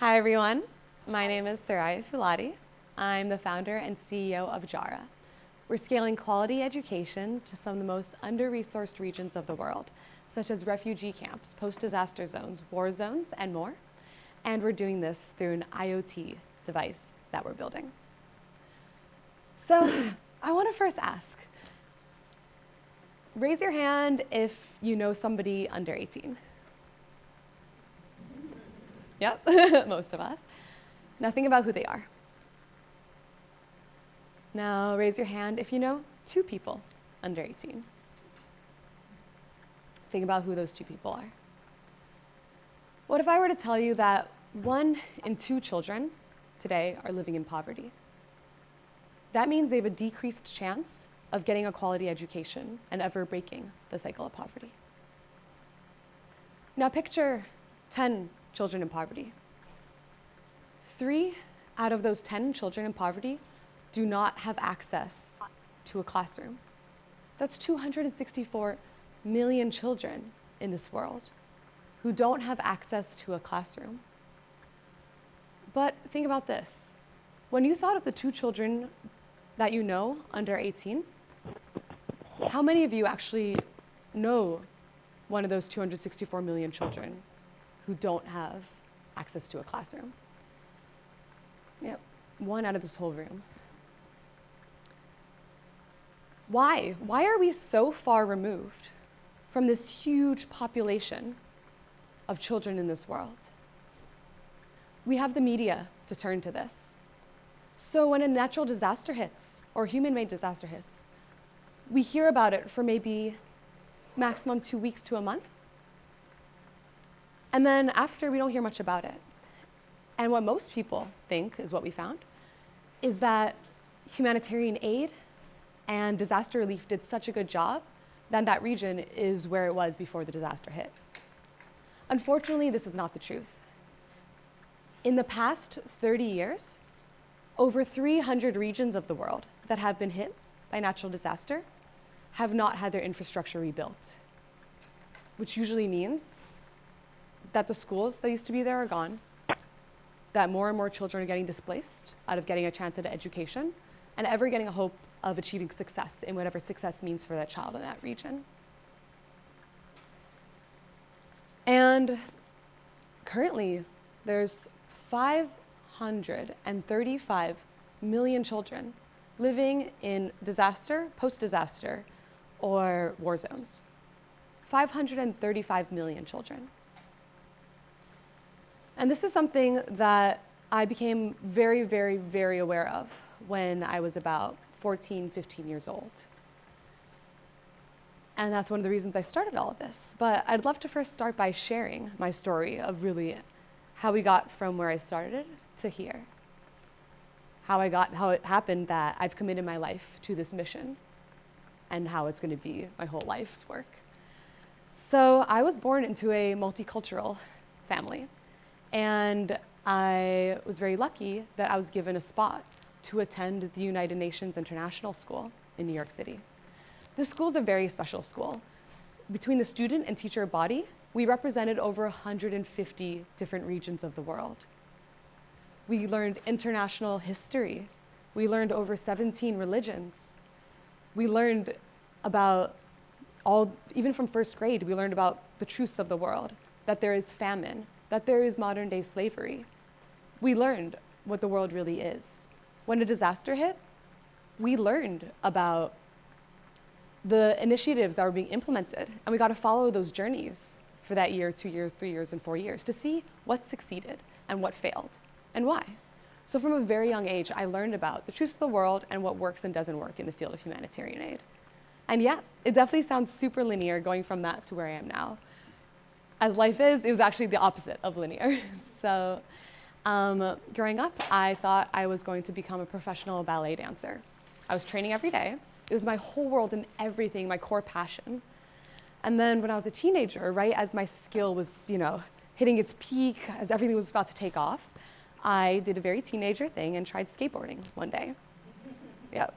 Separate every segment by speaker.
Speaker 1: Hi everyone, my name is Soraya Fouladi. I'm the founder and CEO of Jara. We're scaling quality education to some of the most under-resourced regions of the world, such as refugee camps, post-disaster zones, war zones, and more. And we're doing this through an IoT device that we're building. So I want to first ask, raise your hand if you know somebody under 18. Yep, most of us. Now think about who they are. Now raise your hand if you know 2 people under 18. Think about who those 2 people are. What if I were to tell you that 1 in 2 children today are living in poverty? That means they have a decreased chance of getting a quality education and ever breaking the cycle of poverty. Now picture 10 children in poverty. 3 out of those 10 children in poverty do not have access to a classroom. That's 264 million children in this world who don't have access to a classroom. But think about this. When you thought of the 2 children that you know under 18, how many of you actually know one of those 264 million children who don't have access to a classroom? Yep, 1 out of this whole room. Why? Why are we so far removed from this huge population of children in this world? We have the media to turn to this. So when a natural disaster hits, or human-made disaster hits, we hear about it for maybe maximum 2 weeks to a month. And then after, we don't hear much about it. And what most people think, is what we found, is that humanitarian aid and disaster relief did such a good job that that region is where it was before the disaster hit. Unfortunately, this is not the truth. In the past 30 years, over 300 regions of the world that have been hit by natural disaster have not had their infrastructure rebuilt, which usually means that the schools that used to be there are gone, that more and more children are getting displaced out of getting a chance at education and ever getting a hope of achieving success in whatever success means for that child in that region. And currently, there's 535 million children living in disaster, post-disaster, or war zones. 535 million children. And this is something that I became very, very, very aware of when I was about 14, 15 years old. And that's one of the reasons I started all of this. But I'd love to first start by sharing my story of really how we got from where I started to here. How it happened that I've committed my life to this mission and how it's going to be my whole life's work. So I was born into a multicultural family. And I was very lucky that I was given a spot to attend the United Nations International School in New York City. This school is a very special school. Between the student and teacher body, we represented over 150 different regions of the world. We learned international history. We learned over 17 religions. We learned about even from first grade, we learned about the truths of the world, that there is famine, that there is modern-day slavery. We learned what the world really is. When a disaster hit, we learned about the initiatives that were being implemented, and we got to follow those journeys for that year, 2 years, 3 years, and 4 years to see what succeeded and what failed, and why. So from a very young age, I learned about the truths of the world and what works and doesn't work in the field of humanitarian aid. And yeah, it definitely sounds super linear going from that to where I am now. As life is, it was actually the opposite of linear. So growing up, I thought I was going to become a professional ballet dancer. I was training every day. It was my whole world and everything, my core passion. And then when I was a teenager, right as my skill was, hitting its peak, as everything was about to take off, I did a very teenager thing and tried skateboarding one day. Yep.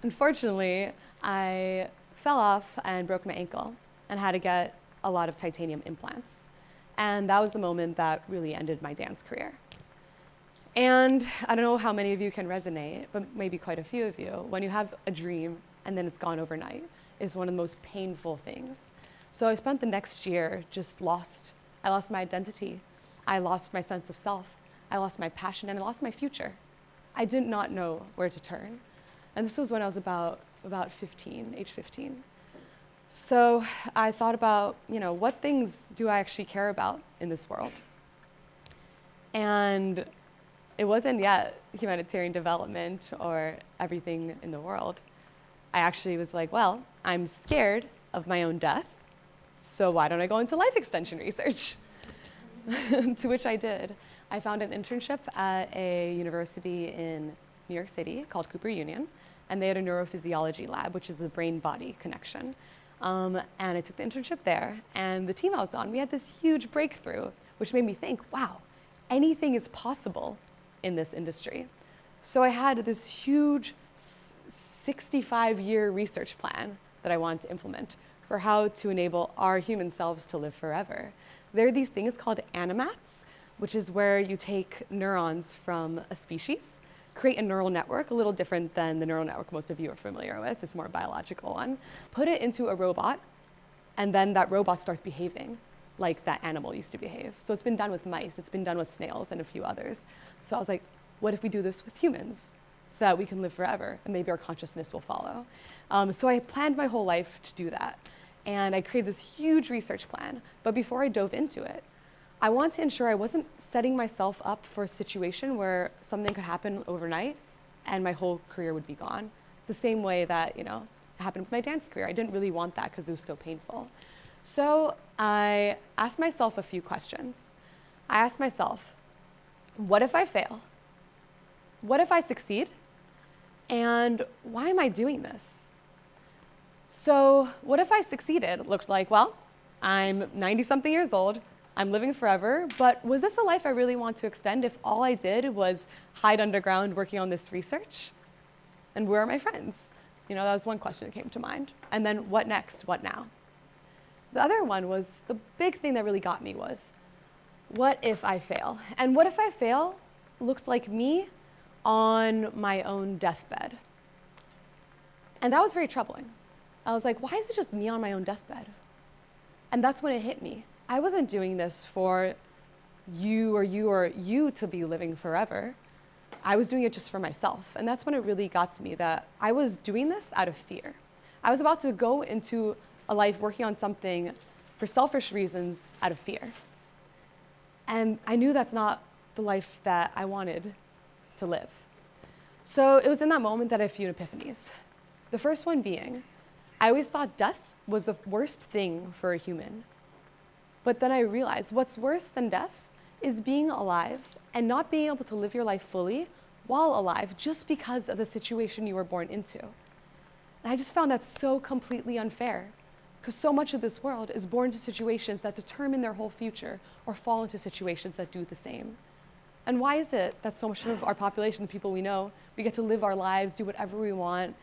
Speaker 1: Unfortunately, I fell off and broke my ankle and had to get a lot of titanium implants. And that was the moment that really ended my dance career. And I don't know how many of you can resonate, but maybe quite a few of you. When you have a dream and then it's gone overnight, is one of the most painful things. So I spent the next year just lost. I lost my identity. I lost my sense of self. I lost my passion, and I lost my future. I did not know where to turn. And this was when I was about 15, age 15. So I thought about, what things do I actually care about in this world? And it wasn't yet humanitarian development or everything in the world. I actually was like, well, I'm scared of my own death, so why don't I go into life extension research? To which I did. I found an internship at a university in New York City called Cooper Union, and they had a neurophysiology lab, which is a brain-body connection. And I took the internship there, and the team I was on, we had this huge breakthrough, which made me think, wow, anything is possible in this industry. So I had this huge 65-year research plan that I wanted to implement for how to enable our human selves to live forever. There are these things called animats, which is where you take neurons from a species, create a neural network, a little different than the neural network most of you are familiar with, it's more a biological one, put it into a robot, and then that robot starts behaving like that animal used to behave. So it's been done with mice, it's been done with snails and a few others. So I was like, what if we do this with humans so that we can live forever and maybe our consciousness will follow? So I planned my whole life to do that. And I created this huge research plan. But before I dove into it, I wanted to ensure I wasn't setting myself up for a situation where something could happen overnight and my whole career would be gone. The same way that, it happened with my dance career. I didn't really want that because it was so painful. So I asked myself a few questions. I asked myself, what if I fail? What if I succeed? And why am I doing this? So what if I succeeded? It looked like, well, I'm 90-something years old, I'm living forever, but was this a life I really want to extend if all I did was hide underground working on this research? And where are my friends? That was one question that came to mind. And then what next? What now? The other one was, the big thing that really got me was, what if I fail? And what if I fail looks like me on my own deathbed? And that was very troubling. I was like, why is it just me on my own deathbed? And that's when it hit me. I wasn't doing this for you or you to be living forever. I was doing it just for myself. And that's when it really got to me that I was doing this out of fear. I was about to go into a life working on something for selfish reasons out of fear. And I knew that's not the life that I wanted to live. So it was in that moment that I had a few epiphanies. The first one being, I always thought death was the worst thing for a human. But then I realized what's worse than death is being alive and not being able to live your life fully while alive just because of the situation you were born into. And I just found that so completely unfair, because so much of this world is born into situations that determine their whole future or fall into situations that do the same. And why is it that so much of our population, the people we know, we get to live our lives, do whatever we want,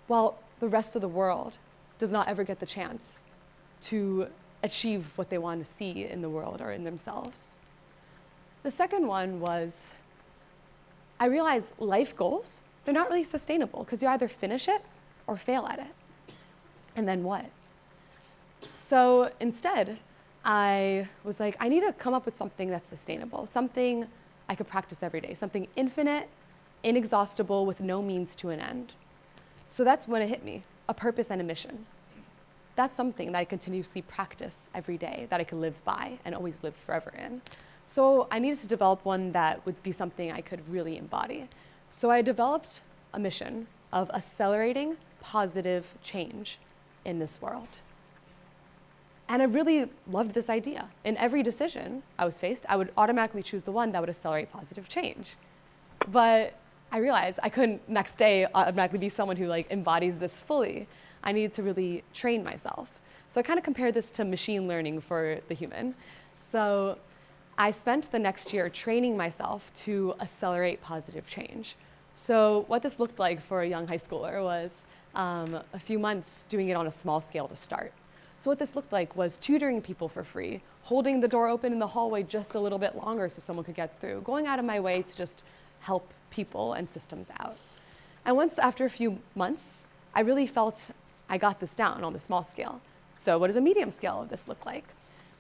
Speaker 1: while the rest of the world does not ever get the chance to achieve what they want to see in the world or in themselves? The second one was, I realized life goals, they're not really sustainable because you either finish it or fail at it. And then what? So instead, I was like, I need to come up with something that's sustainable, something I could practice every day, something infinite, inexhaustible, with no means to an end. So that's when it hit me, a purpose and a mission. That's something that I continuously practice every day, that I could live by and always live forever in. So I needed to develop one that would be something I could really embody. So I developed a mission of accelerating positive change in this world. And I really loved this idea. In every decision I was faced, I would automatically choose the one that would accelerate positive change. But I realized I couldn't next day automatically be someone who embodies this fully. I needed to really train myself. So I kind of compared this to machine learning for the human. So I spent the next year training myself to accelerate positive change. So what this looked like for a young high schooler was a few months doing it on a small scale to start. So what this looked like was tutoring people for free, holding the door open in the hallway just a little bit longer so someone could get through, going out of my way to just help people and systems out. And once after a few months, I really felt I got this down on the small scale. So what does a medium scale of this look like?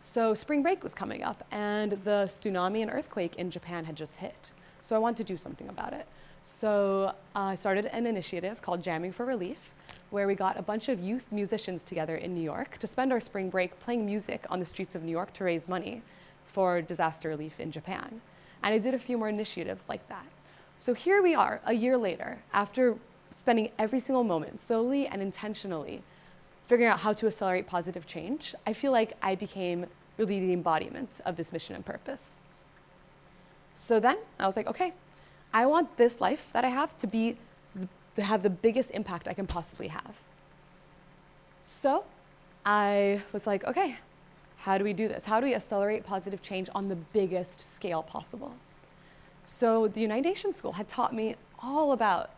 Speaker 1: So spring break was coming up, and the tsunami and earthquake in Japan had just hit. So I wanted to do something about it. So I started an initiative called Jamming for Relief, where we got a bunch of youth musicians together in New York to spend our spring break playing music on the streets of New York to raise money for disaster relief in Japan. And I did a few more initiatives like that. So here we are, a year later, after spending every single moment slowly and intentionally figuring out how to accelerate positive change. I feel like I became really the embodiment of this mission and purpose. So then I was like, okay, I want this life that I have to have the biggest impact I can possibly have. So I was like, okay, how do we do this? How do we accelerate positive change on the biggest scale possible? So the United Nations School had taught me all about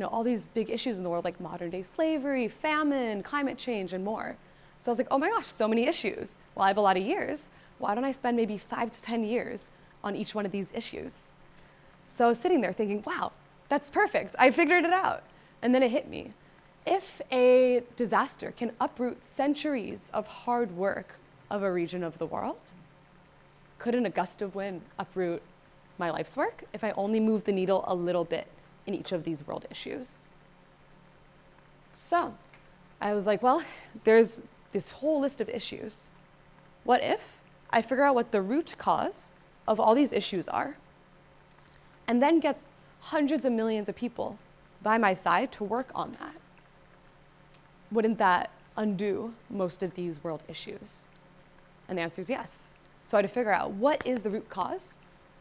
Speaker 1: all these big issues in the world, like modern day slavery, famine, climate change, and more. So I was like, oh my gosh, so many issues. Well, I have a lot of years. Why don't I spend maybe 5 to 10 years on each one of these issues? So I was sitting there thinking, wow, that's perfect. I figured it out. And then it hit me. If a disaster can uproot centuries of hard work of a region of the world, couldn't a gust of wind uproot my life's work if I only moved the needle a little bit in each of these world issues? So I was like, well, there's this whole list of issues. What if I figure out what the root cause of all these issues are, and then get hundreds of millions of people by my side to work on that? Wouldn't that undo most of these world issues? And the answer is yes. So I had to figure out what is the root cause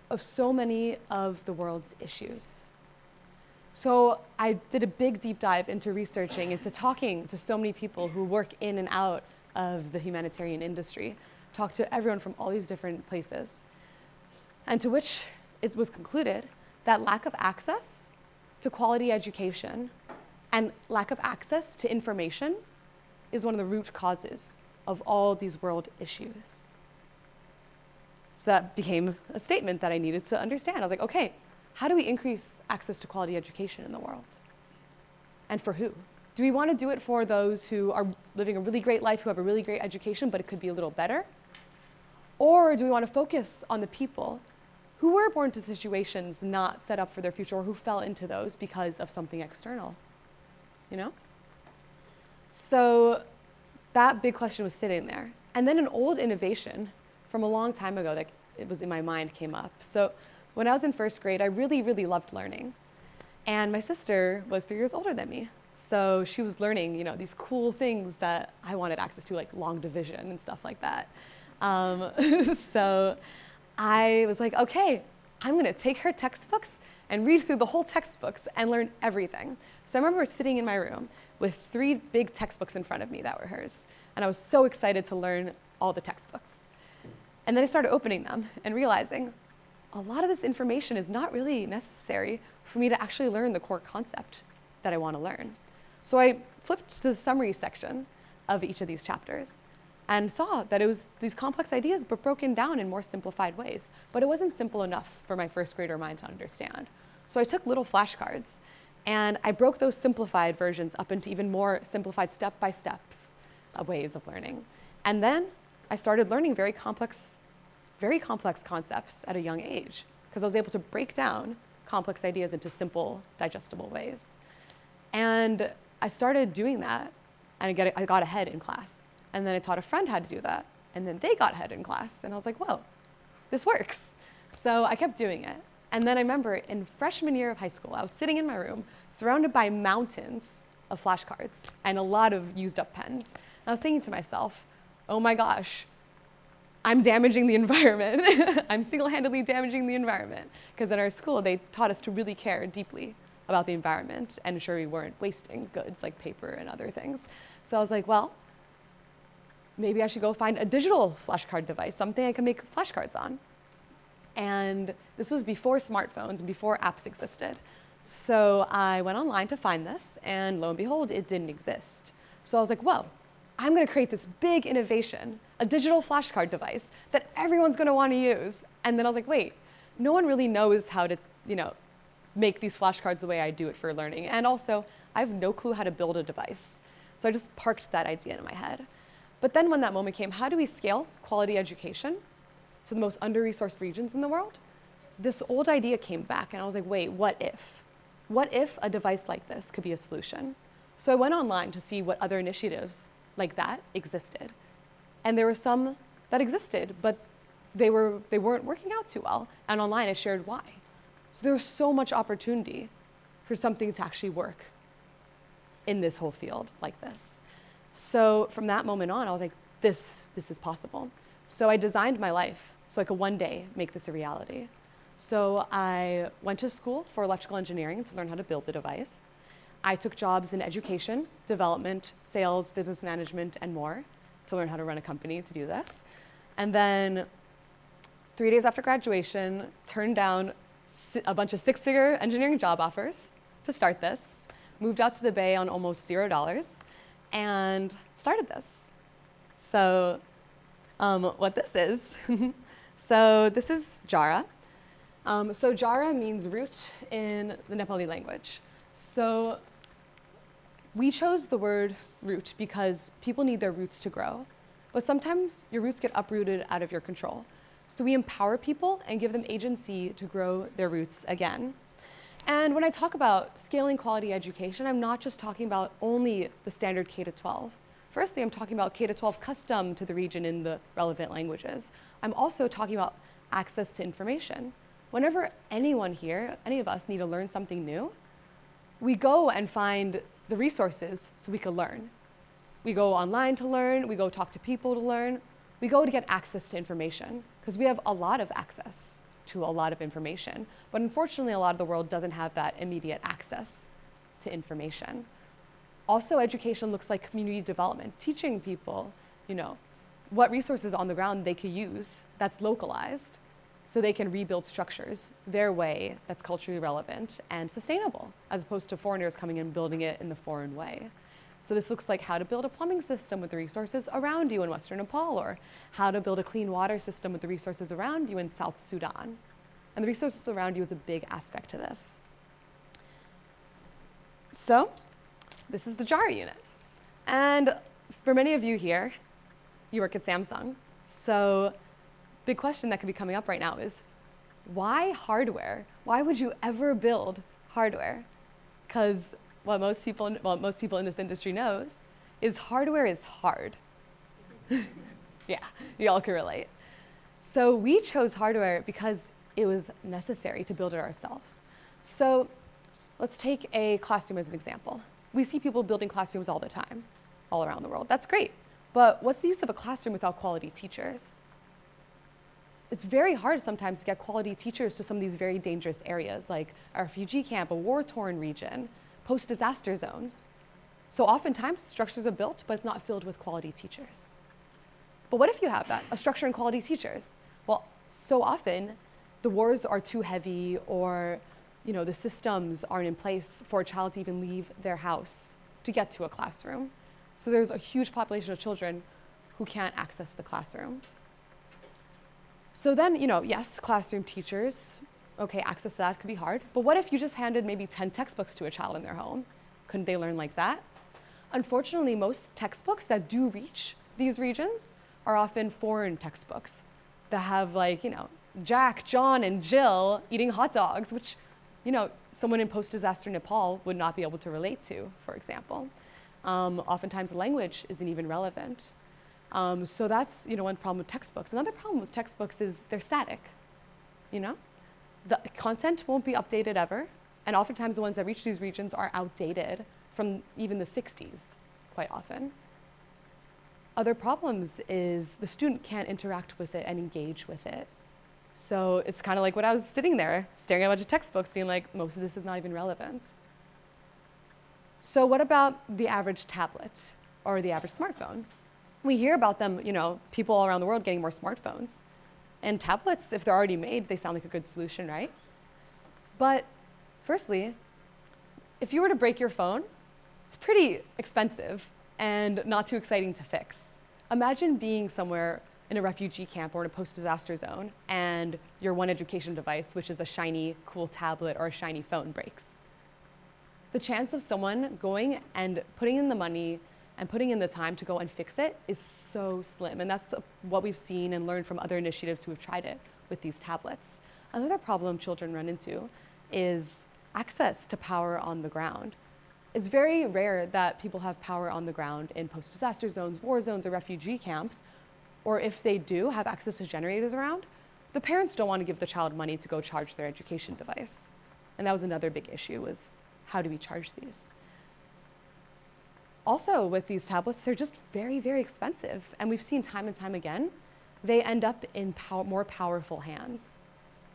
Speaker 1: of so many of the world's issues. So I did a big deep dive into researching, into talking to so many people who work in and out of the humanitarian industry, talked to everyone from all these different places, and to which it was concluded that lack of access to quality education and lack of access to information is one of the root causes of all these world issues. So that became a statement that I needed to understand. I was like, okay, how do we increase access to quality education in the world? And for who? Do we want to do it for those who are living a really great life, who have a really great education, but it could be a little better? Or do we want to focus on the people who were born to situations not set up for their future, or who fell into those because of something external? So that big question was sitting there. And then an old innovation from a long time ago that it was in my mind came up. So when I was in first grade, I really, really loved learning. And my sister was 3 years older than me. So she was learning, these cool things that I wanted access to, like long division and stuff like that. So I was like, okay, I'm gonna take her textbooks and read through the whole textbooks and learn everything. So I remember sitting in my room with 3 big textbooks in front of me that were hers. And I was so excited to learn all the textbooks. And then I started opening them and realizing a lot of this information is not really necessary for me to actually learn the core concept that I want to learn. So I flipped to the summary section of each of these chapters and saw that it was these complex ideas but broken down in more simplified ways. But it wasn't simple enough for my first grader mind to understand. So I took little flashcards and I broke those simplified versions up into even more simplified step-by-steps ways of learning. And then I started learning very complex concepts at a young age, because I was able to break down complex ideas into simple, digestible ways. And I started doing that, and I got ahead in class. And then I taught a friend how to do that, and then they got ahead in class. And I was like, whoa, this works. So I kept doing it. And then I remember in freshman year of high school, I was sitting in my room, surrounded by mountains of flashcards and a lot of used up pens. And I was thinking to myself, oh my gosh, I'm damaging the environment. I'm single-handedly damaging the environment. Because in our school, they taught us to really care deeply about the environment and ensure we weren't wasting goods like paper and other things. So I was like, well, maybe I should go find a digital flashcard device, something I can make flashcards on. And this was before smartphones and before apps existed. So I went online to find this, and lo and behold, it didn't exist. So I was like, whoa, I'm going to create this big innovation, a digital flashcard device that everyone's going to want to use. And then I was like, wait, no one really knows how to, make these flashcards the way I do it for learning. And also, I have no clue how to build a device. So I just parked that idea in my head. But then when that moment came, how do we scale quality education to the most under-resourced regions in the world? This old idea came back, and I was like, wait, what if? What if a device like this could be a solution? So I went online to see what other initiatives like that existed. And there were some that existed, but they weren't working out too well. And online I shared why. So there was so much opportunity for something to actually work in this whole field like this. So from that moment on, I was like, this is possible. So I designed my life so I could one day make this a reality. So I went to school for electrical engineering to learn how to build the device. I took jobs in education, development, sales, business management, and more to learn how to run a company to do this. And then 3 days after graduation, turned down a bunch of six-figure engineering job offers to start this, moved out to the Bay on almost $0, and started this. So what this is, so this is Jara. So Jara means root in the Nepali language. So we chose the word root because people need their roots to grow, but sometimes your roots get uprooted out of your control. So we empower people and give them agency to grow their roots again. And when I talk about scaling quality education, I'm not just talking about only the standard K-12. Firstly, I'm talking about K-12 custom to the region in the relevant languages. I'm also talking about access to information. Whenever anyone here, any of us need to learn something new, we go and find the resources so we can learn. We go online to learn, we go talk to people to learn, we go to get access to information because we have a lot of access to a lot of information. But unfortunately, a lot of the world doesn't have that immediate access to information. Also, education looks like community development, teaching people, what resources on the ground they could use that's localized so they can rebuild structures their way that's culturally relevant and sustainable, as opposed to foreigners coming and building it in the foreign way. So this looks like how to build a plumbing system with the resources around you in Western Nepal, or how to build a clean water system with the resources around you in South Sudan. And the resources around you is a big aspect to this. So this is the Jara unit. And for many of you here, you work at Samsung. So big question that could be coming up right now is, why hardware? Why would you ever build hardware? Because what most people in this industry knows is hardware is hard. Yeah, you all can relate. So we chose hardware because it was necessary to build it ourselves. So let's take a classroom as an example. We see people building classrooms all the time, all around the world. That's great. But what's the use of a classroom without quality teachers? It's very hard sometimes to get quality teachers to some of these very dangerous areas, like a refugee camp, a war-torn region, post-disaster zones. So oftentimes, structures are built, but it's not filled with quality teachers. But what if you have that, a structure and quality teachers? Well, so often, the wars are too heavy, or the systems aren't in place for a child to even leave their house to get to a classroom. So there's a huge population of children who can't access the classroom. So then, yes, classroom teachers, okay, access to that could be hard, but what if you just handed maybe 10 textbooks to a child in their home? Couldn't they learn like that? Unfortunately, most textbooks that do reach these regions are often foreign textbooks that have Jack, John, and Jill eating hot dogs, which, someone in post-disaster Nepal would not be able to relate to, for example. Oftentimes the language isn't even relevant. So that's one problem with textbooks. Another problem with textbooks is they're static. The content won't be updated ever, and oftentimes the ones that reach these regions are outdated from even the 60s, quite often. Other problems is the student can't interact with it and engage with it. So it's kind of like when I was sitting there staring at a bunch of textbooks being like, most of this is not even relevant. So what about the average tablet or the average smartphone? We hear about them, people all around the world getting more smartphones. And tablets, if they're already made, they sound like a good solution, right? But firstly, if you were to break your phone, it's pretty expensive and not too exciting to fix. Imagine being somewhere in a refugee camp or in a post-disaster zone, and your one education device, which is a shiny, cool tablet or a shiny phone, breaks. The chance of someone going and putting in the money and putting in the time to go and fix it is so slim, and that's what we've seen and learned from other initiatives who have tried it with these tablets. Another problem children run into is access to power on the ground. It's very rare that people have power on the ground in post-disaster zones, war zones, or refugee camps, or if they do have access to generators around, the parents don't want to give the child money to go charge their education device. And that was another big issue, was how do we charge these? Also, with these tablets, they're just very, very expensive. And we've seen time and time again, they end up in more powerful hands.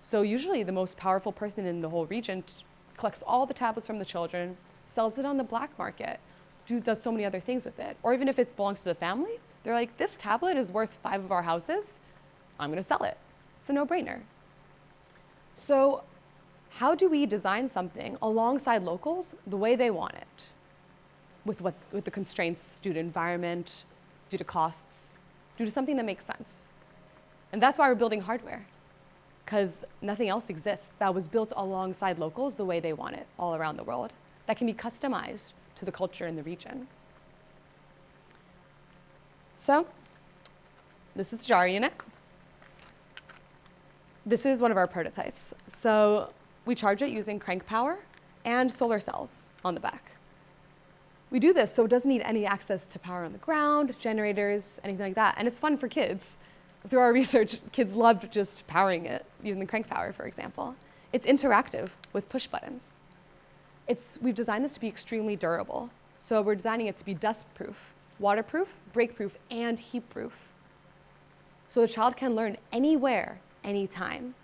Speaker 1: So usually the most powerful person in the whole region collects all the tablets from the children, sells it on the black market, does so many other things with it. Or even if it belongs to the family, they're like, this tablet is worth 5 of our houses, I'm gonna sell it. It's a no-brainer. So how do we design something alongside locals the way they want it? With the constraints due to environment, due to costs, due to something that makes sense. And that's why we're building hardware, because nothing else exists that was built alongside locals the way they want it all around the world, that can be customized to the culture in the region. So this is the Jara unit. This is one of our prototypes. So we charge it using crank power and solar cells on the back. We do this so it doesn't need any access to power on the ground, generators, anything like that. And it's fun for kids. Through our research, kids loved just powering it, using the crank power, for example. It's interactive with push buttons. We've designed this to be extremely durable. So we're designing it to be dust-proof, waterproof, break-proof, and heat-proof. So the child can learn anywhere, anytime.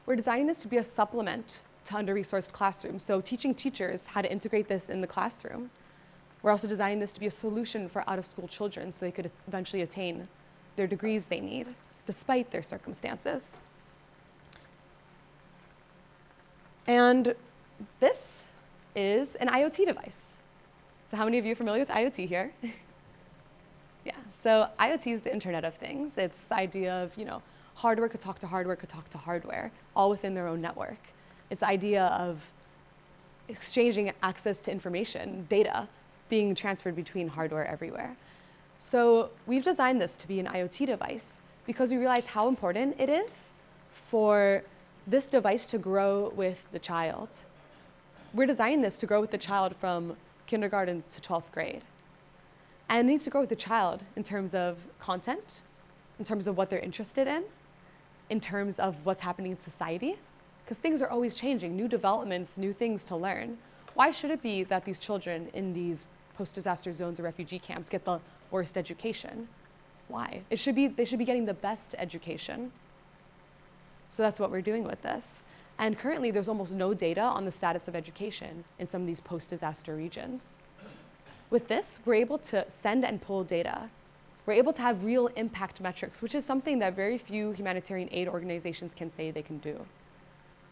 Speaker 1: We're designing this to be a supplement to under-resourced classrooms, so teaching teachers how to integrate this in the classroom. We're also designing this to be a solution for out-of-school children so they could eventually attain their degrees they need, despite their circumstances. And this is an IoT device. So how many of you are familiar with IoT here? Yeah, so IoT is the Internet of Things. It's the idea of, hardware could talk to hardware, all within their own network. It's the idea of exchanging access to information, data, being transferred between hardware everywhere. So we've designed this to be an IoT device because we realize how important it is for this device to grow with the child. We're designing this to grow with the child from kindergarten to 12th grade. And it needs to grow with the child in terms of content, in terms of what they're interested in terms of what's happening in society, because things are always changing, new developments, new things to learn. Why should it be that these children in these post-disaster zones or refugee camps get the worst education? Why? They should be getting the best education. So that's what we're doing with this. And currently, there's almost no data on the status of education in some of these post-disaster regions. With this, we're able to send and pull data. We're able to have real impact metrics, which is something that very few humanitarian aid organizations can say they can do.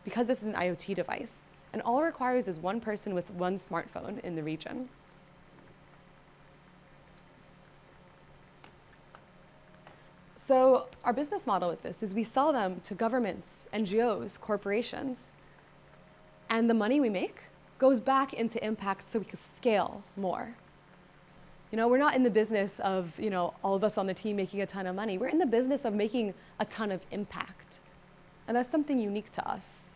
Speaker 1: Because this is an IoT device, and all it requires is one person with one smartphone in the region. So our business model with this is we sell them to governments, NGOs, corporations, and the money we make goes back into impact so we can scale more. We're not in the business of, all of us on the team making a ton of money. We're in the business of making a ton of impact. And that's something unique to us.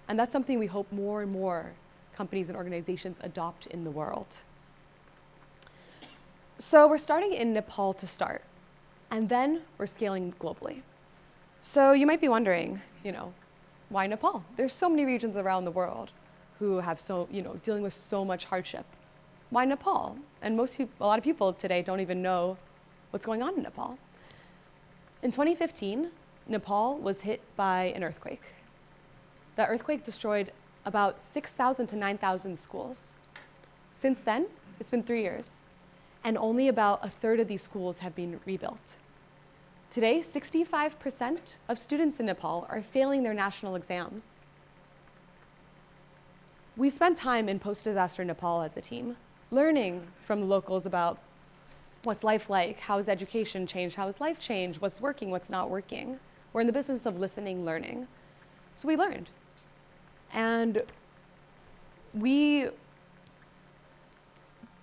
Speaker 1: And that's something we hope more and more companies and organizations adopt in the world. So we're starting in Nepal to start. And then we're scaling globally. So you might be wondering, why Nepal? There's so many regions around the world who have dealing with so much hardship. Why Nepal? And a lot of people today don't even know what's going on in Nepal. In 2015, Nepal was hit by an earthquake. That earthquake destroyed about 6,000 to 9,000 schools. Since then, it's been 3 years, and only about a third of these schools have been rebuilt. Today, 65% of students in Nepal are failing their national exams. We spent time in post-disaster Nepal as a team. learning from the locals about what's life like, how has education changed, how has life changed, what's working, what's not working. We're in the business of listening, learning. So we learned. And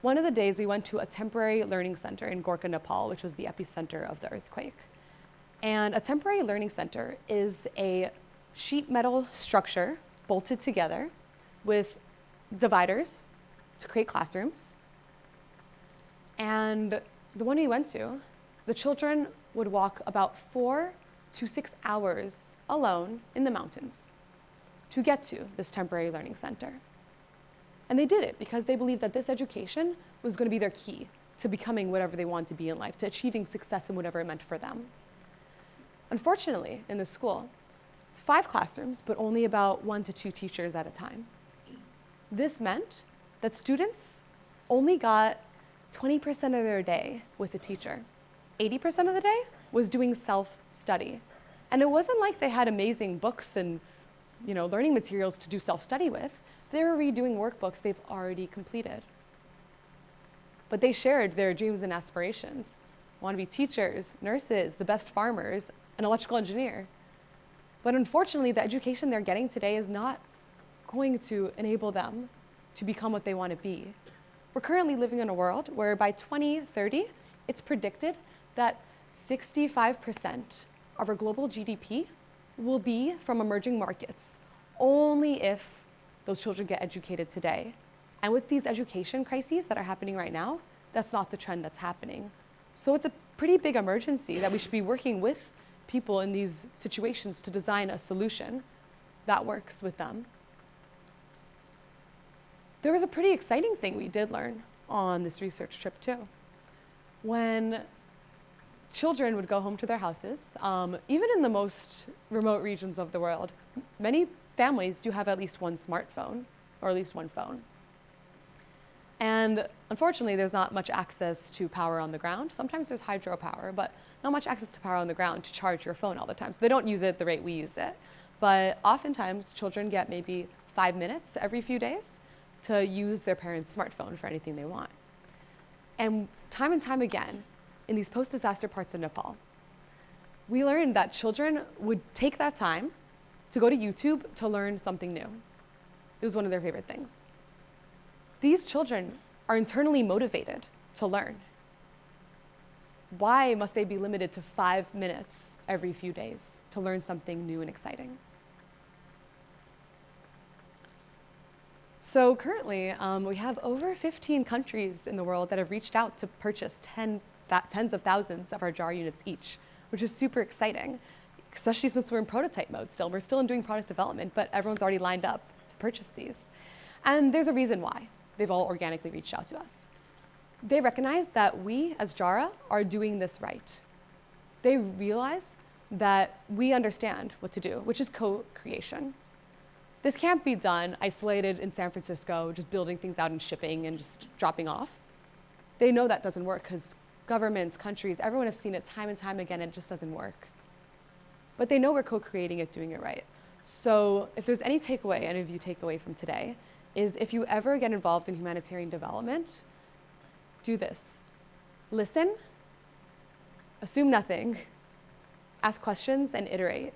Speaker 1: one of the days we went to a temporary learning center in Gorkha, Nepal, which was the epicenter of the earthquake. And a temporary learning center is a sheet metal structure bolted together with dividers to create classrooms. And the one we went to, the children would walk about 4 to 6 hours alone in the mountains to get to this temporary learning center. And they did it because they believed that this education was going to be their key to becoming whatever they want to be in life, to achieving success in whatever it meant for them. Unfortunately, in this school, 5 classrooms, but only about 1 to 2 teachers at a time. This meant that students only got 20% of their day with a teacher. 80% of the day was doing self-study. And it wasn't like they had amazing books and learning materials to do self-study with. They were redoing workbooks they've already completed. But they shared their dreams and aspirations. Want to be teachers, nurses, the best farmers, an electrical engineer. But unfortunately, the education they're getting today is not going to enable them to become what they want to be. We're currently living in a world where by 2030, it's predicted that 65% of our global GDP will be from emerging markets, only if those children get educated today. And with these education crises that are happening right now, that's not the trend that's happening. So it's a pretty big emergency that we should be working with people in these situations to design a solution that works with them. There was a pretty exciting thing we did learn on this research trip too. When children would go home to their houses, even in the most remote regions of the world, many families do have at least one smartphone, or at least one phone. And unfortunately, there's not much access to power on the ground. Sometimes there's hydropower, but not much access to power on the ground to charge your phone all the time. So they don't use it the rate we use it. But oftentimes, children get maybe 5 minutes every few days to use their parents' smartphone for anything they want. And time again, in these post-disaster parts of Nepal, we learned that children would take that time to go to YouTube to learn something new. It was one of their favorite things. These children are internally motivated to learn. Why must they be limited to 5 minutes every few days to learn something new and exciting? So currently, we have over 15 countries in the world that have reached out to purchase tens of thousands of our Jara units each, which is super exciting, especially since we're in prototype mode still. We're still in doing product development, but everyone's already lined up to purchase these. And there's a reason why. They've all organically reached out to us. They recognize that we, as Jara, are doing this right. They realize that we understand what to do, which is co-creation. This can't be done isolated in San Francisco, just building things out and shipping and just dropping off. They know that doesn't work because governments, countries, everyone has seen it time and time again and it just doesn't work. But they know we're co-creating it, doing it right. So if there's any takeaway, any of you take away from today, is if you ever get involved in humanitarian development, do this. Listen, assume nothing, ask questions, and iterate.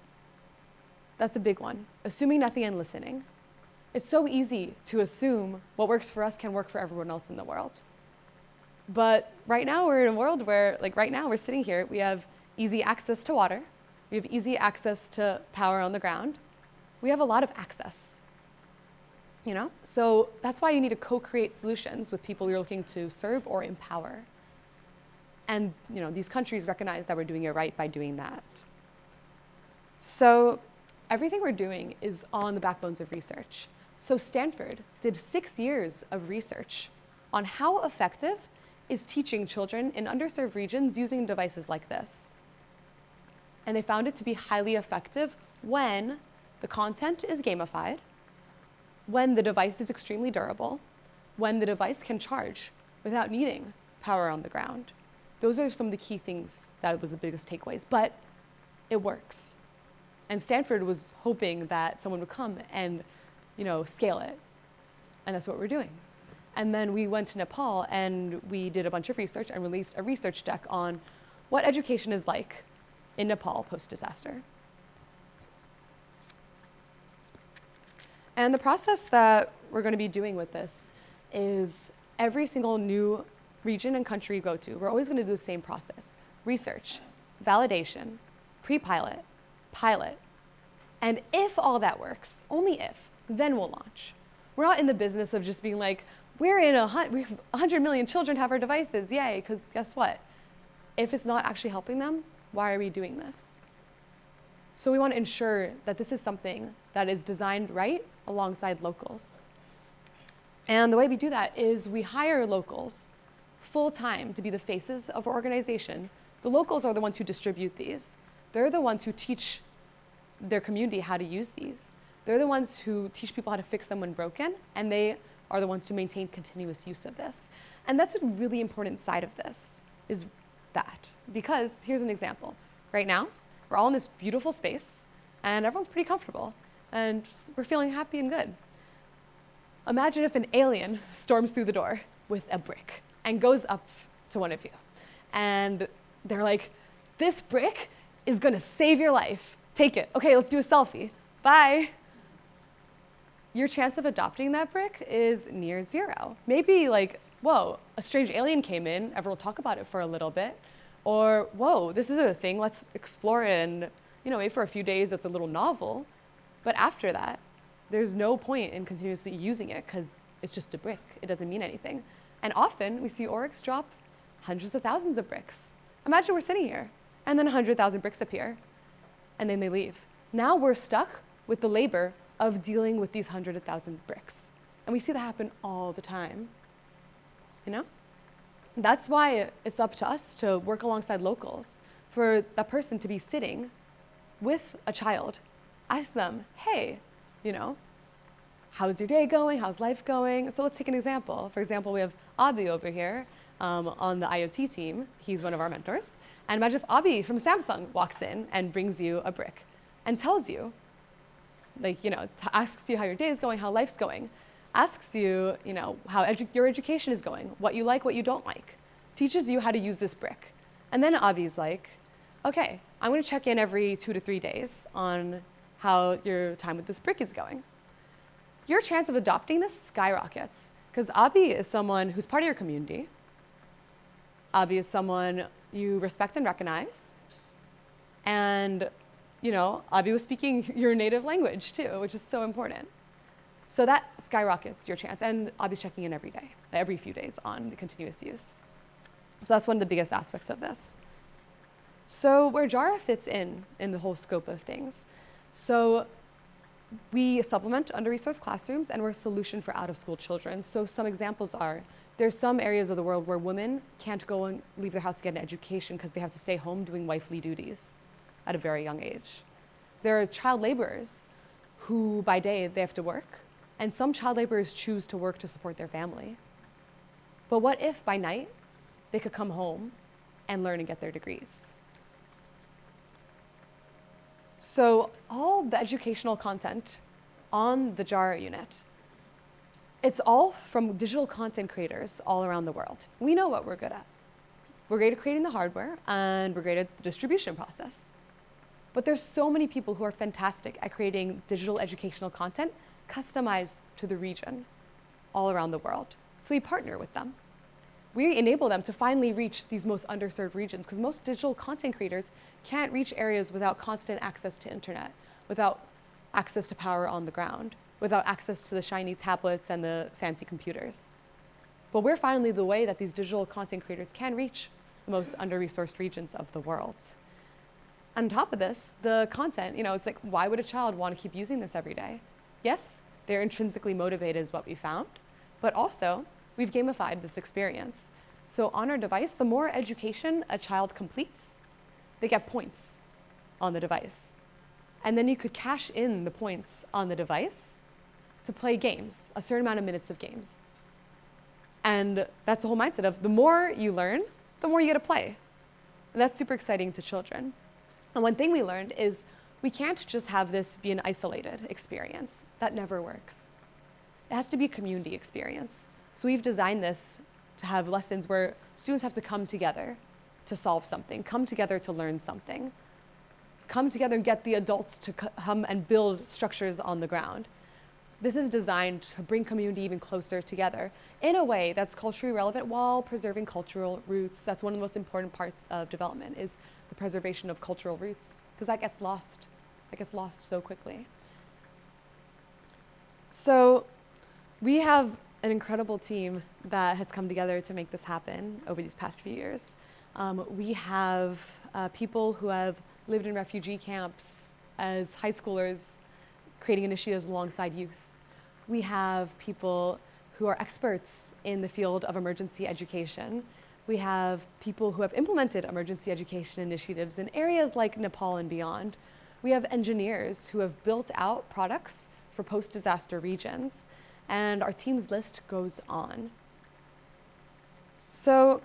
Speaker 1: That's a big one. Assuming nothing and listening. It's so easy to assume what works for us can work for everyone else in the world. But right now we're in a world where, right now we're sitting here, we have easy access to water, we have easy access to power on the ground, we have a lot of access. So that's why you need to co-create solutions with people you're looking to serve or empower. And these countries recognize that we're doing it right by doing that. So everything we're doing is on the backbones of research. So Stanford did 6 years of research on how effective is teaching children in underserved regions using devices like this. And they found it to be highly effective when the content is gamified, when the device is extremely durable, when the device can charge without needing power on the ground. Those are some of the key things that was the biggest takeaways, but it works. And Stanford was hoping that someone would come and scale it. And that's what we're doing. And then we went to Nepal and we did a bunch of research and released a research deck on what education is like in Nepal post-disaster. And the process that we're going to be doing with this is every single new region and country you go to, we're always going to do the same process. Research, validation, pre-pilot, pilot. And if all that works, only if, then we'll launch. We're not in the business of just being like, we're in 100 million children have our devices, yay, because guess what? If it's not actually helping them, why are we doing this? So we want to ensure that this is something that is designed right alongside locals. And the way we do that is we hire locals full-time to be the faces of our organization. The locals are the ones who distribute these. They're the ones who teach their community how to use these. They're the ones who teach people how to fix them when broken, and they are the ones to maintain continuous use of this. And that's a really important side of this, is that. Because here's an example. Right now, we're all in this beautiful space, and everyone's pretty comfortable, and we're feeling happy and good. Imagine if an alien storms through the door with a brick and goes up to one of you. And they're like, this brick is gonna save your life. Take it. Okay, let's do a selfie. Bye. Your chance of adopting that brick is near zero. Maybe like, whoa, a strange alien came in, everyone will talk about it for a little bit. Or, whoa, this is a thing, let's explore it, and maybe for a few days it's a little novel. But after that, there's no point in continuously using it because it's just a brick. It doesn't mean anything. And often we see orgs drop hundreds of thousands of bricks. Imagine we're sitting here and then 100,000 bricks appear and then they leave. Now we're stuck with the labor of dealing with these 100,000 bricks. And we see that happen all the time. That's why it's up to us to work alongside locals, for that person to be sitting with a child. Ask them, hey, how's your day going? How's life going? So let's take an example. For example, we have Abi over here on the IoT team. He's one of our mentors. And imagine if Abi from Samsung walks in and brings you a brick and tells you, asks you how your day is going, how life's going, asks you, how your education is going, what you like, what you don't like, teaches you how to use this brick. And then Avi's like, okay, I'm going to check in every 2 to 3 days on how your time with this brick is going. Your chance of adopting this skyrockets, because Abi is someone who's part of your community. Abi is someone you respect and recognize. And, Abi was speaking your native language too, which is so important. So that skyrockets your chance. And Abi's checking in every day, every few days on the continuous use. So that's one of the biggest aspects of this. So where Jara fits in the whole scope of things. So we supplement under-resourced classrooms, and we're a solution for out-of-school children. So some examples are, there's some areas of the world where women can't go and leave their house to get an education because they have to stay home doing wifely duties at a very young age. There are child laborers who by day they have to work, and some child laborers choose to work to support their family. But what if by night they could come home and learn and get their degrees? So all the educational content on the Jara unit, it's all from digital content creators all around the world. We know what we're good at. We're great at creating the hardware, and we're great at the distribution process. But there's so many people who are fantastic at creating digital educational content customized to the region all around the world. So we partner with them. We enable them to finally reach these most underserved regions, because most digital content creators can't reach areas without constant access to internet, without access to power on the ground, without access to the shiny tablets and the fancy computers. But we're finally the way that these digital content creators can reach the most under-resourced regions of the world. On top of this, the content, it's like, why would a child want to keep using this every day? Yes, they're intrinsically motivated is what we found, but also we've gamified this experience. So on our device, the more education a child completes, they get points on the device. And then you could cash in the points on the device to play games, a certain amount of minutes of games. And that's the whole mindset of the more you learn, the more you get to play. And that's super exciting to children. And one thing we learned is we can't just have this be an isolated experience. That never works. It has to be a community experience. So we've designed this to have lessons where students have to come together to solve something, come together to learn something, come together and get the adults to come and build structures on the ground. This is designed to bring community even closer together in a way that's culturally relevant while preserving cultural roots. That's one of the most important parts of development, is the preservation of cultural roots, because that gets lost. That gets lost so quickly. So we have an incredible team that has come together to make this happen over these past few years. We have people who have lived in refugee camps as high schoolers, creating initiatives alongside youth. We have people who are experts in the field of emergency education. We have people who have implemented emergency education initiatives in areas like Nepal and beyond. We have engineers who have built out products for post-disaster regions, and our team's list goes on. So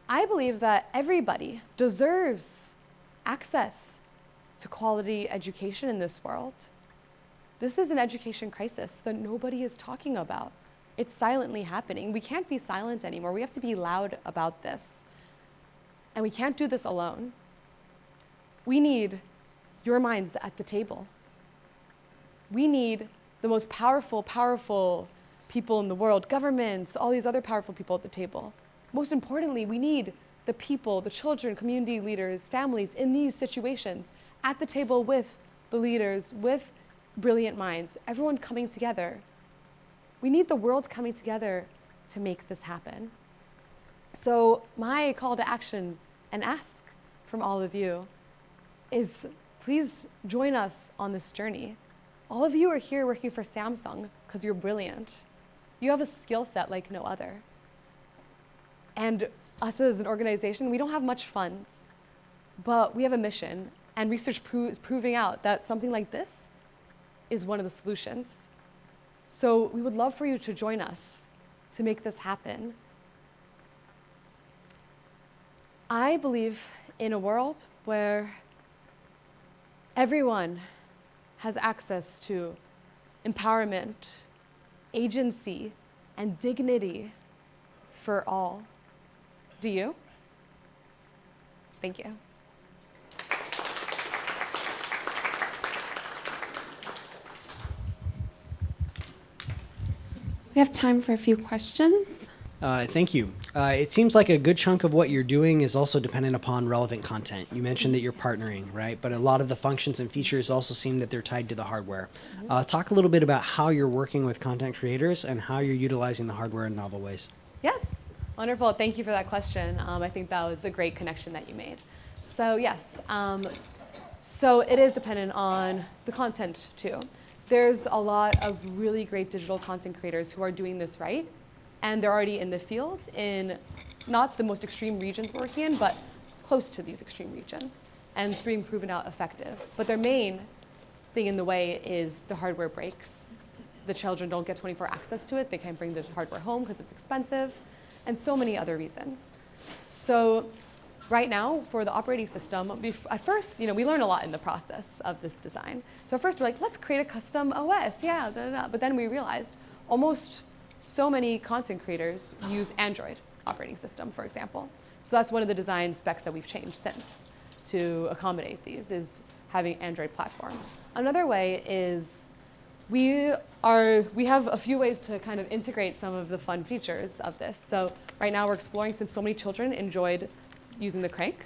Speaker 1: I believe that everybody deserves access to quality education in this world. This is an education crisis that nobody is talking about. It's silently happening. We can't be silent anymore. We have to be loud about this. And we can't do this alone. We need your minds at the table. We need the most powerful people in the world, governments, all these other powerful people at the table. Most importantly, we need the people, the children, community leaders, families in these situations at the table with the leaders, with brilliant minds, everyone coming together. We need the world coming together to make this happen. So my call to action and ask from all of you is, please join us on this journey. All of you are here working for Samsung because you're brilliant. You have a skill set like no other. And us as an organization, we don't have much funds, but we have a mission, and research is proving out that something like this is one of the solutions. So we would love for you to join us to make this happen. I believe in a world where everyone has access to empowerment, agency, and dignity for all. Do you? Thank you.
Speaker 2: We have time for a few questions.
Speaker 3: Thank you. It seems like a good chunk of what you're doing is also dependent upon relevant content. You mentioned that you're partnering, right? But a lot of the functions and features also seem that they're tied to the hardware. Talk a little bit about how you're working with content creators and how you're utilizing the hardware in novel ways.
Speaker 1: Yes, wonderful. Thank you for that question. I think that was a great connection that you made. So yes, so it is dependent on the content too. There's a lot of really great digital content creators who are doing this right, and they're already in the field in not the most extreme regions we're working in, but close to these extreme regions, and it's being proven out effective. But their main thing in the way is the hardware breaks. The children don't get 24 access to it. They can't bring the hardware home because it's expensive, and so many other reasons. So right now, for the operating system, at first, we learn a lot in the process of this design. So at first, we're like, let's create a custom OS, yeah, da, da, da. But then we realized almost so many content creators use Android operating system, for example. So that's one of the design specs that we've changed since to accommodate these, is having Android platform. Another way is we have a few ways to kind of integrate some of the fun features of this. So right now, we're exploring, since so many children enjoyed using the crank,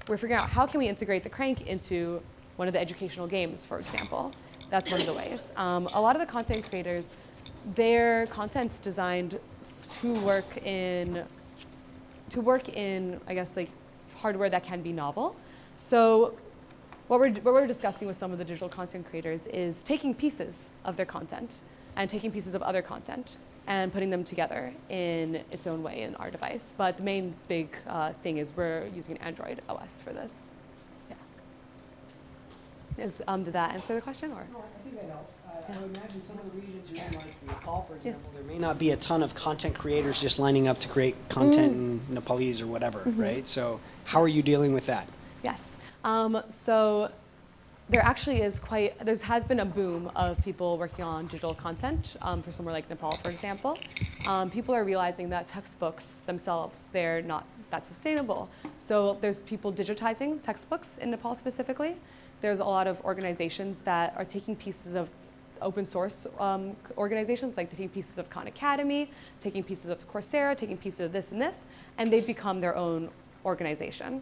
Speaker 1: we're figuring out how can we integrate the crank into one of the educational games, for example. That's one of the ways. A lot of the content creators, their content's designed to work in, I guess, like hardware that can be novel. So what we're discussing with some of the digital content creators is taking pieces of their content and taking pieces of other content and putting them together in its own way in our device. But the main big thing is we're using Android OS for this. Yeah. Did that answer the question? Or?
Speaker 3: No, I think that helps. I would imagine some of the regions you're in, like Nepal, for example, there may not be a ton of content creators just lining up to create content in Nepalese or whatever, right? So how are you dealing with that?
Speaker 1: Yes. So there actually is there has been a boom of people working on digital content for somewhere like Nepal, for example. People are realizing that textbooks themselves, they're not that sustainable. So there's people digitizing textbooks in Nepal specifically. There's a lot of organizations that are taking pieces of open source organizations, like taking pieces of Khan Academy, taking pieces of Coursera, taking pieces of this and this, and they've become their own organization.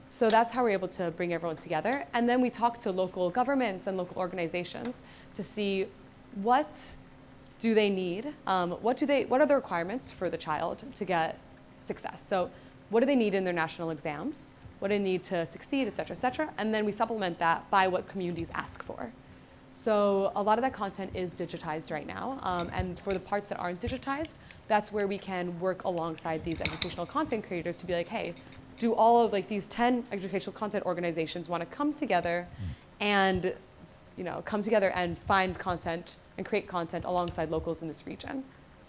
Speaker 1: So that's how we're able to bring everyone together. And then we talk to local governments and local organizations to see what do they need, what are the requirements for the child to get success. So what do they need in their national exams? What do they need to succeed, et cetera, et cetera? And then we supplement that by what communities ask for. So a lot of that content is digitized right now. And for the parts that aren't digitized, that's where we can work alongside these educational content creators to be like, hey, do all of like these 10 educational content organizations want to come together and come together and find content and create content alongside locals in this region?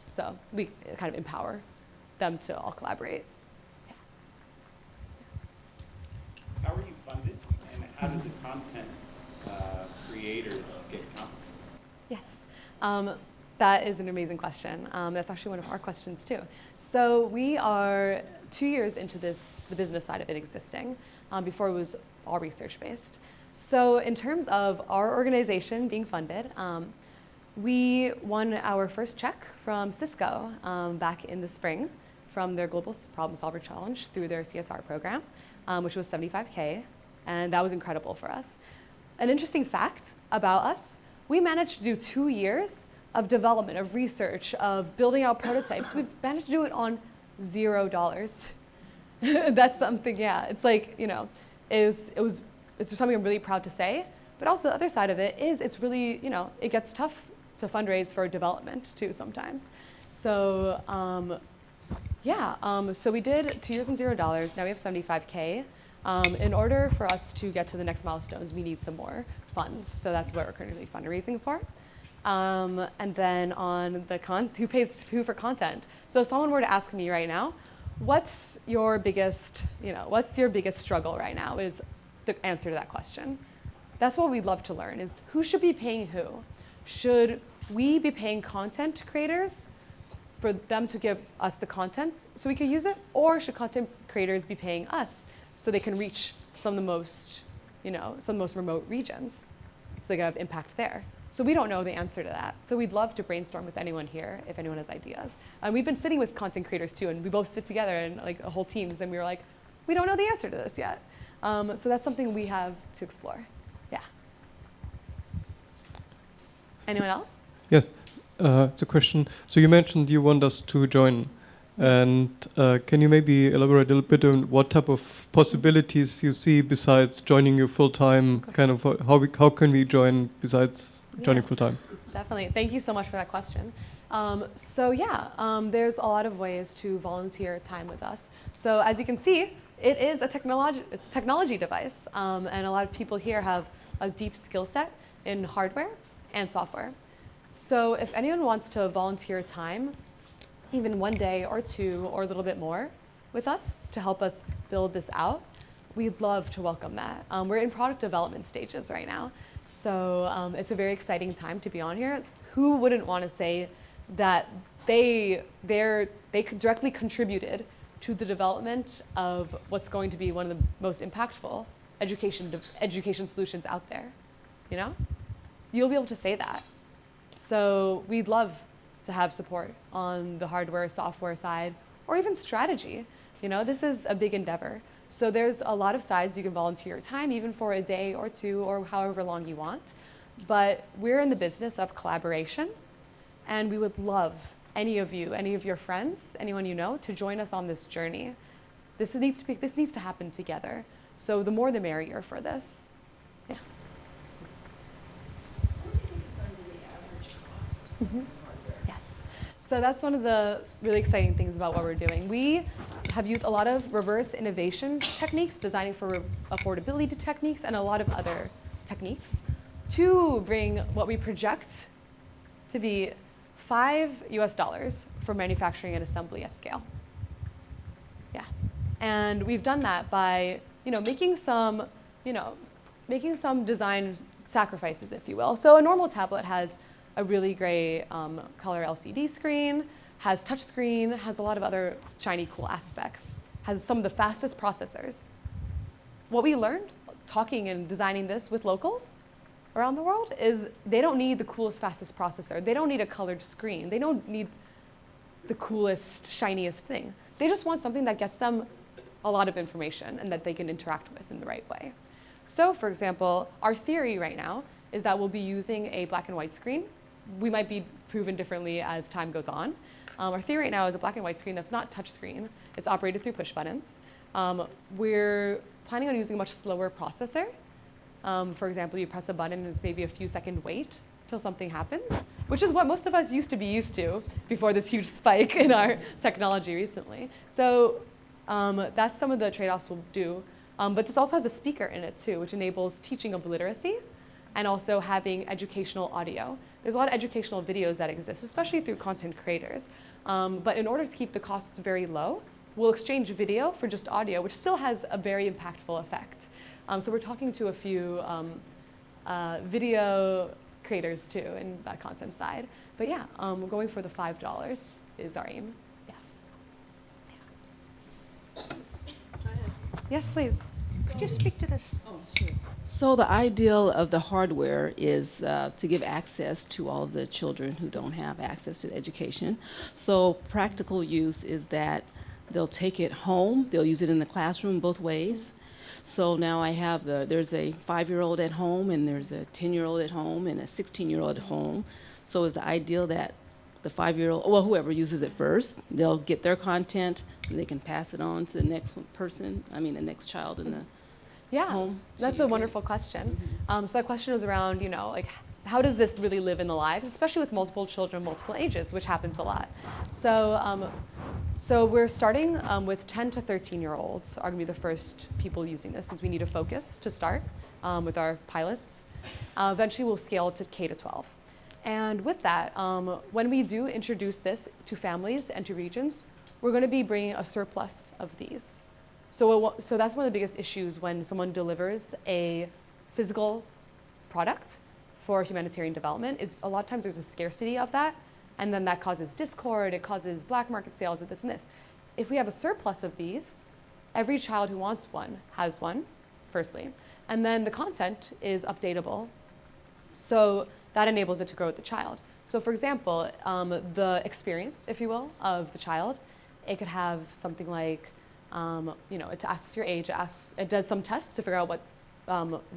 Speaker 1: So we kind of empower them to all collaborate. Yeah.
Speaker 4: How are you funded, and how do the content creators get compensated?
Speaker 1: Yes. That is an amazing question. That's actually one of our questions too. So we are 2 years into the business side of it existing. Before it was all research-based. So in terms of our organization being funded, we won our first check from Cisco back in the spring from their Global Problem Solver Challenge through their CSR program, which was $75K, and that was incredible for us. An interesting fact about us, we managed to do 2 years of development, of research, of building out prototypes. We managed to do it on $0. That's something, yeah. It's like, it's something I'm really proud to say. But also the other side of it is it's really, it gets tough to fundraise for development too sometimes. So so we did 2 years and $0. Now we have $75K. In order for us to get to the next milestones, we need some more funds. So that's what we're currently fundraising for. And then on the who pays who for content. So if someone were to ask me right now, what's your biggest struggle right now, is the answer to that question. That's what we'd love to learn, is who should be paying who? Should we be paying content creators for them to give us the content so we can use it? Or should content creators be paying us so they can reach some of the most remote regions so they can have impact there? So we don't know the answer to that. So we'd love to brainstorm with anyone here if anyone has ideas. And we've been sitting with content creators too, and we both sit together and like a whole teams, and we were like, we don't know the answer to this yet. So that's something we have to explore. Yeah. Anyone else?
Speaker 5: Yes, it's a question. So you mentioned you want us to join. And can you maybe elaborate a little bit on what type of possibilities you see besides joining you full-time? Kind of how can we join besides joining full-time?
Speaker 1: Definitely. Thank you so much for that question. There's a lot of ways to volunteer time with us. So as you can see, it is a technology device. And a lot of people here have a deep skill set in hardware and software. So if anyone wants to volunteer time, even 1 day or 2 or a little bit more with us to help us build this out, we'd love to welcome that. We're in product development stages right now. So it's a very exciting time to be on here. Who wouldn't want to say that they directly contributed to the development of what's going to be one of the most impactful education solutions out there? You'll be able to say that. So we'd love to have support on the hardware, software side, or even strategy. This is a big endeavor. So there's a lot of sides you can volunteer your time, even for a day or 2 or however long you want. But we're in the business of collaboration, and we would love any of you, any of your friends, anyone you know, to join us on this journey. This needs to happen together. So the more the merrier for this. Yeah.
Speaker 6: What do you think is going to be the average cost of hardware?
Speaker 1: Yes. So that's one of the really exciting things about what we're doing. We have used a lot of reverse innovation techniques, designing for affordability techniques, and a lot of other techniques to bring what we project to be $5 for manufacturing and assembly at scale. Yeah. And we've done that by, making some, making some design sacrifices, if you will. So a normal tablet has a really great color LCD screen, has touch screen, has a lot of other shiny, cool aspects, has some of the fastest processors. What we learned talking and designing this with locals around the world is they don't need the coolest, fastest processor. They don't need a colored screen. They don't need the coolest, shiniest thing. They just want something that gets them a lot of information and that they can interact with in the right way. So for example, our theory right now is that we'll be using a black and white screen. We might be proven differently as time goes on. Our theory right now is a black and white screen that's not touch screen. It's operated through push buttons. We're planning on using a much slower processor. For example, you press a button and it's maybe a few second wait till something happens, which is what most of us used to be used to before this huge spike in our technology recently. So that's some of the trade-offs we'll do. But this also has a speaker in it too, which enables teaching of literacy and also having educational audio. There's a lot of educational videos that exist, especially through content creators. But in order to keep the costs very low, we'll exchange video for just audio, which still has a very impactful effect. So we're talking to a few video creators too in that content side. But yeah, we're going for the $5 is our aim. Yes. Yes, please.
Speaker 6: Could you speak to this?
Speaker 1: Oh, sure.
Speaker 7: So the ideal of the hardware is to give access to all of the children who don't have access to education. So practical use is that they'll take it home, they'll use it in the classroom both ways. So now I have there's a 5-year-old at home and there's a 10-year-old at home and a 16-year-old at home. So it's the ideal that the 5-year-old, well, whoever uses it first, they'll get their content and they can pass it on to the next person, the next child in the
Speaker 1: Yeah,
Speaker 7: home.
Speaker 1: that's a wonderful question. So that question was around, like, how does this really live in the lives, especially with multiple children, multiple ages, which happens a lot. So, so we're starting with 10 to 13-year-olds are going to be the first people using this, since we need a focus to start with our pilots. Eventually, we'll scale to K to 12. And with that, when we do introduce this to families and to regions, we're going to be bringing a surplus of these. So that's one of the biggest issues when someone delivers a physical product for humanitarian development is a lot of times there's a scarcity of that, and then that causes discord, it causes black market sales of this and this. If we have a surplus of these, every child who wants one has one, firstly, and then the content is updatable. So that enables it to grow with the child. So for example, the experience, if you will, of the child, it could have something like, it asks your age, it does some tests to figure out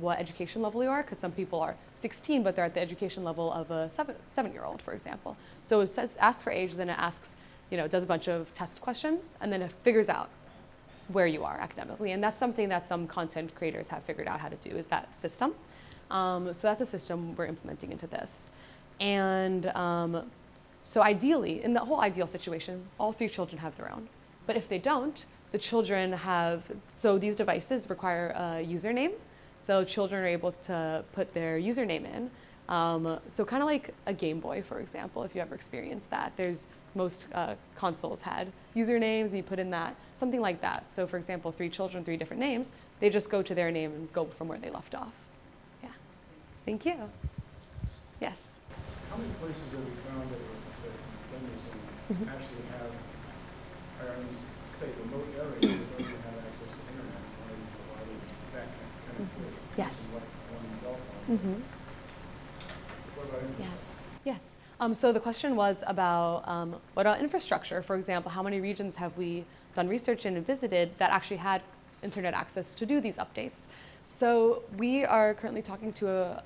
Speaker 1: what education level you are, because some people are 16, but they're at the education level of a 7-year-old, for example. So it says, asks for age, then it asks, it does a bunch of test questions, and then it figures out where you are academically. And that's something that some content creators have figured out how to do, is that system. So that's a system we're implementing into this. And so ideally, in the whole ideal situation, all 3 children have their own. But if they don't, the children so these devices require a username. So children are able to put their username in. So kind of like a Game Boy, for example, if you ever experienced that. Most consoles had usernames, and you put in that, something like that. So for example, 3 children, 3 different names, they just go to their name and go from where they left off. Yeah. Thank you. Yes.
Speaker 8: How many places have we found that are done this and actually have, say, remote areas that don't even have access to internet, or providing that connectivity?
Speaker 1: Yes.
Speaker 8: One cell phone. What about infrastructure?
Speaker 1: Yes. So the question was about what about infrastructure? For example, how many regions have we done research in and visited that actually had internet access to do these updates? So we are currently talking to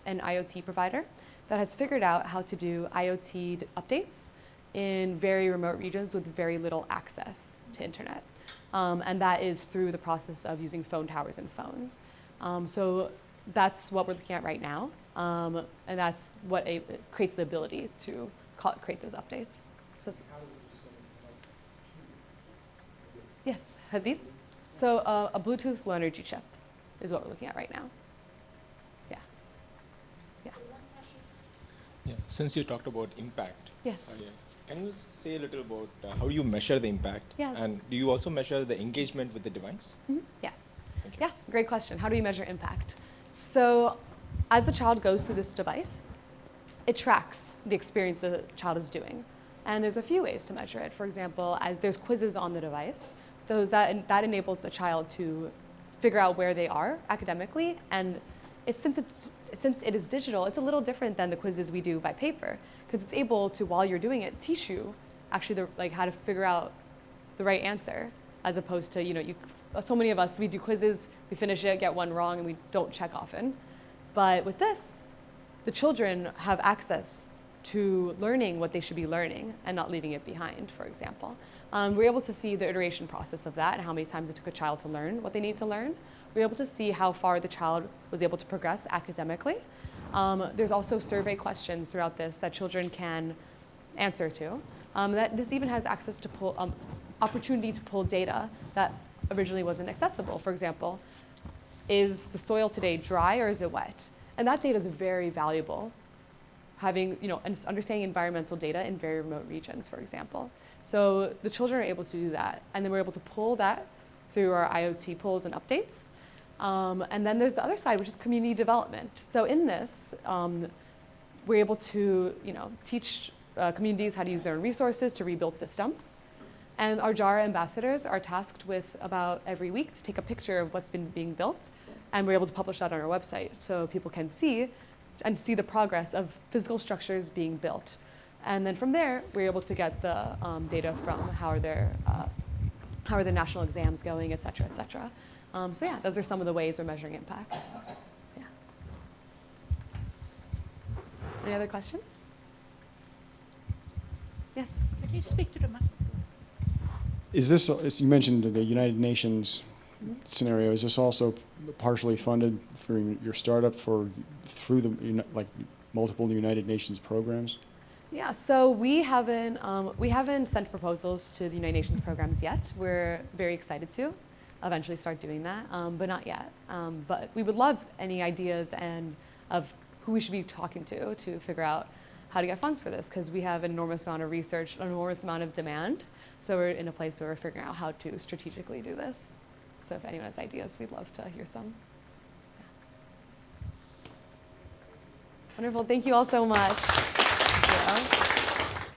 Speaker 1: an IoT provider that has figured out how to do IoT updates in very remote regions with very little access to internet. And that is through the process of using phone towers and phones. So that's what we're looking at right now. And that's what creates the ability to create those updates. So,
Speaker 8: How does this help you?
Speaker 1: yes, have these? So a Bluetooth low energy chip is what we're looking at right now. Yeah. Yeah.
Speaker 9: Yeah. Since you talked about impact,
Speaker 1: Yes.
Speaker 9: can you say a little about how you measure the impact?
Speaker 1: Yes.
Speaker 9: And do you also measure the engagement with the device?
Speaker 1: Yes.
Speaker 9: Thank you.
Speaker 1: Yeah, great question. How do we measure impact? So as the child goes through this device, it tracks the experience the child is doing. And there's a few ways to measure it. For example, as there's quizzes on the device, that enables the child to figure out where they are academically. And since it is digital, it's a little different than the quizzes we do by paper, because it's able to, while you're doing it, teach you actually how to figure out the right answer, as opposed to, so many of us, we do quizzes, we finish it, get one wrong, and we don't check often. But with this, the children have access to learning what they should be learning and not leaving it behind, for example. We're able to see the iteration process of that and how many times it took a child to learn what they need to learn. We're able to see how far the child was able to progress academically. There's also survey questions throughout this that children can answer to. This even has access to opportunity to pull data that originally wasn't accessible. For example, is the soil today dry or is it wet? And that data is very valuable, having, and understanding environmental data in very remote regions, for example. So the children are able to do that. And then we're able to pull that through our IoT pulls and updates. And then there's the other side, which is community development. So in this, we're able to teach communities how to use their own resources to rebuild systems. And our Jara ambassadors are tasked with about every week to take a picture of what's been being built. And we're able to publish that on our website so people can see the progress of physical structures being built. And then from there, we're able to get the data from how are their national exams going, et cetera, et cetera. So yeah, those are some of the ways we're measuring impact. Yeah. Any other questions? Yes?
Speaker 6: Can you speak to the mic?
Speaker 8: Is this, as you mentioned the United Nations scenario, is this also partially funded for your startup through the multiple United Nations programs?
Speaker 1: Yeah, so we haven't sent proposals to the United Nations programs yet. We're very excited to eventually start doing that, but not yet. But we would love any ideas of who we should be talking to figure out how to get funds for this, because we have an enormous amount of research, an enormous amount of demand. So we're in a place where we're figuring out how to strategically do this. So if anyone has ideas, we'd love to hear some. Yeah. Wonderful, thank you all so much. Thank you.